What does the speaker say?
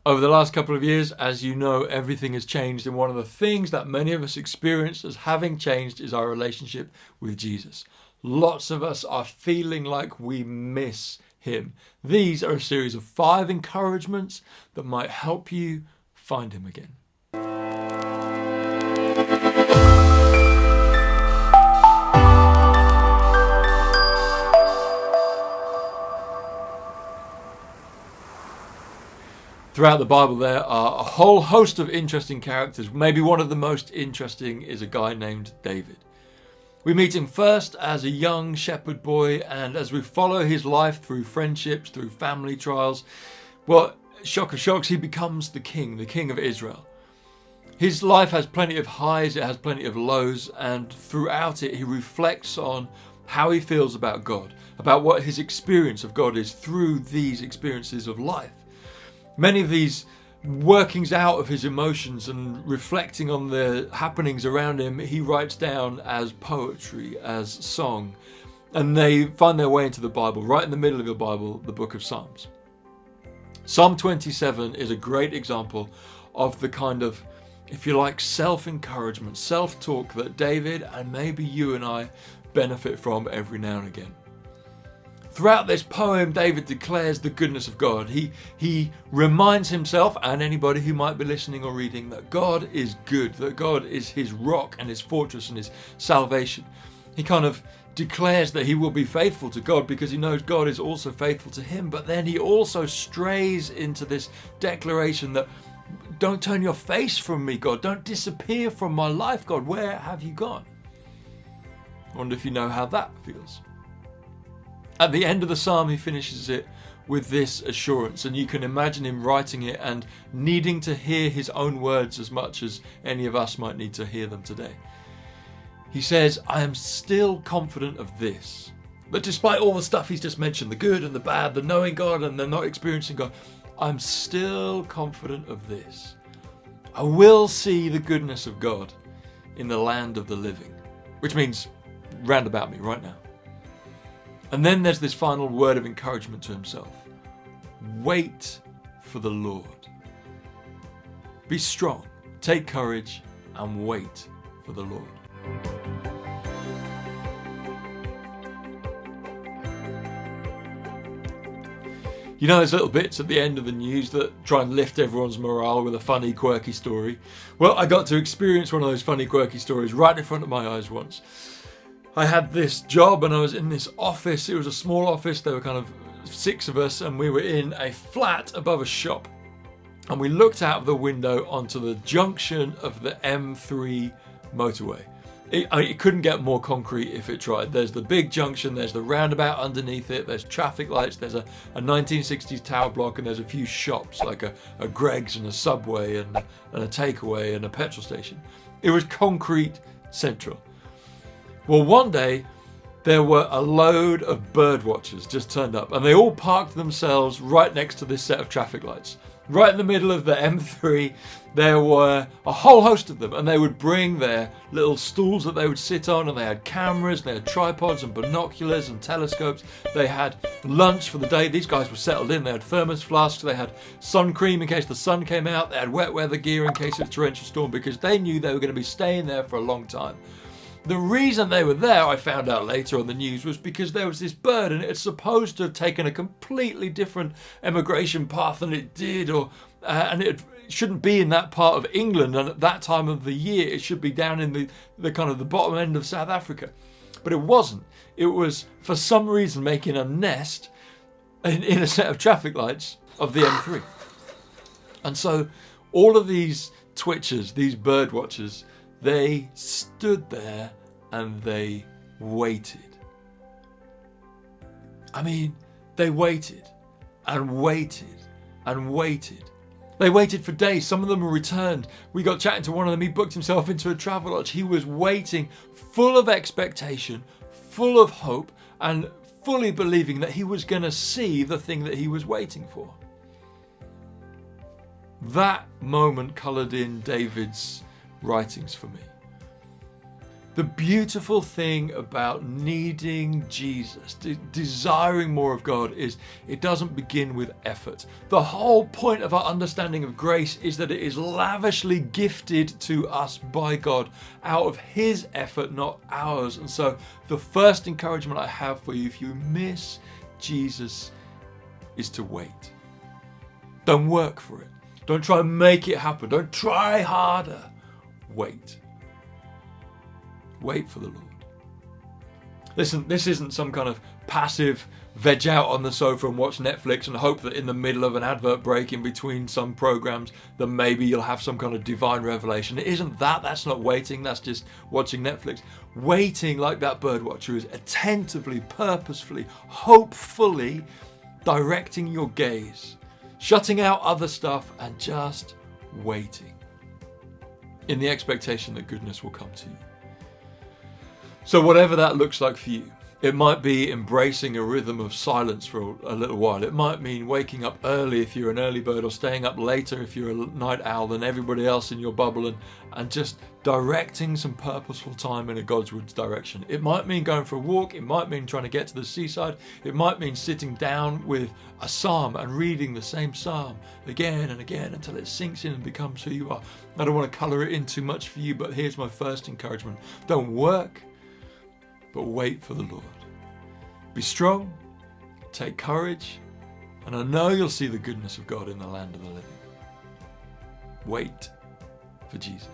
Over the last couple of years, as you know, everything has changed, and one of the things that many of us experience as having changed is our relationship with Jesus. Lots of us are feeling like we miss him. These are a series of 5 encouragements that might help you find him again. Throughout the Bible, there are a whole host of interesting characters. Maybe one of the most interesting is a guy named David. We meet him first as a young shepherd boy, and as we follow his life through friendships, through family trials, well, shock of shocks, he becomes the king of Israel. His life has plenty of highs, it has plenty of lows, and throughout it he reflects on how he feels about God, about what his experience of God is through these experiences of life. Many of these workings out of his emotions and reflecting on the happenings around him, he writes down as poetry, as song, and they find their way into the Bible. Right in the middle of the Bible, the book of Psalms. Psalm 27 is a great example of the kind of, if you like, self-encouragement, self-talk that David and maybe you and I benefit from every now and again. Throughout this poem, David declares the goodness of God. He reminds himself and anybody who might be listening or reading that God is good, that God is his rock and his fortress and his salvation. He kind of declares that he will be faithful to God because he knows God is also faithful to him. But then he also strays into this declaration that don't turn your face from me, God. Don't disappear from my life, God. Where have you gone? I wonder if you know how that feels. At the end of the psalm, he finishes it with this assurance, and you can imagine him writing it and needing to hear his own words as much as any of us might need to hear them today. He says, I am still confident of this, that despite all the stuff he's just mentioned, the good and the bad, the knowing God and the not experiencing God, I'm still confident of this. I will see the goodness of God in the land of the living, which means round about me right now. And then there's this final word of encouragement to himself. Wait for the Lord. Be strong, take courage, and wait for the Lord. You know, there's little bits at the end of the news that try and lift everyone's morale with a funny, quirky story. Well, I got to experience one of those funny, quirky stories right in front of my eyes once. I had this job and I was in this office. It was a small office. There were kind of 6 of us and we were in a flat above a shop. And we looked out of the window onto the junction of the M3 motorway. It couldn't get more concrete if it tried. There's the big junction, there's the roundabout underneath it, there's traffic lights, there's a 1960s tower block, and there's a few shops like a Greggs and a Subway and a takeaway and a petrol station. It was concrete central. Well, one day there were a load of bird watchers just turned up and they all parked themselves right next to this set of traffic lights. Right in the middle of the M3, there were a whole host of them, and they would bring their little stools that they would sit on, and they had cameras, they had tripods and binoculars and telescopes. They had lunch for the day. These guys were settled in. They had thermos flasks, they had sun cream in case the sun came out, they had wet weather gear in case of a torrential storm, because they knew they were going to be staying there for a long time. The reason they were there, I found out later on the news, was because there was this bird and it was supposed to have taken a completely different emigration path than it did, and it shouldn't be in that part of England, and at that time of the year it should be down in the kind of the bottom end of South Africa. But it wasn't. It was, for some reason, making a nest in a set of traffic lights of the M3. And so all of these twitchers, these bird watchers, they stood there and they waited. I mean, they waited and waited and waited. They waited for days. Some of them returned. We got chatting to one of them. He booked himself into a travel lodge. He was waiting, full of expectation, full of hope, and fully believing that he was going to see the thing that he was waiting for. That moment coloured in David's writings for me. The beautiful thing about needing Jesus, desiring more of God, is it doesn't begin with effort. The whole point of our understanding of grace is that it is lavishly gifted to us by God out of His effort, not ours. And so the first encouragement I have for you, if you miss Jesus, is to wait. Don't work for it. Don't try and make it happen. Don't try harder. Wait. Wait for the Lord. Listen, this isn't some kind of passive veg out on the sofa and watch Netflix and hope that in the middle of an advert break in between some programs that maybe you'll have some kind of divine revelation. It isn't that. That's not waiting. That's just watching Netflix. Waiting, like that bird watcher, is attentively, purposefully, hopefully directing your gaze, shutting out other stuff and just waiting in the expectation that goodness will come to you. So whatever that looks like for you, it might be embracing a rhythm of silence for a little while. It might mean waking up early if you're an early bird, or staying up later if you're a night owl than everybody else in your bubble, and just directing some purposeful time in a God's word's direction. It might mean going for a walk. It might mean trying to get to the seaside. It might mean sitting down with a psalm and reading the same psalm again and again until it sinks in and becomes who you are. I don't want to colour it in too much for you, but here's my first encouragement. Don't work, but wait for the Lord. Be strong, take courage, and I know you'll see the goodness of God in the land of the living. Wait for Jesus.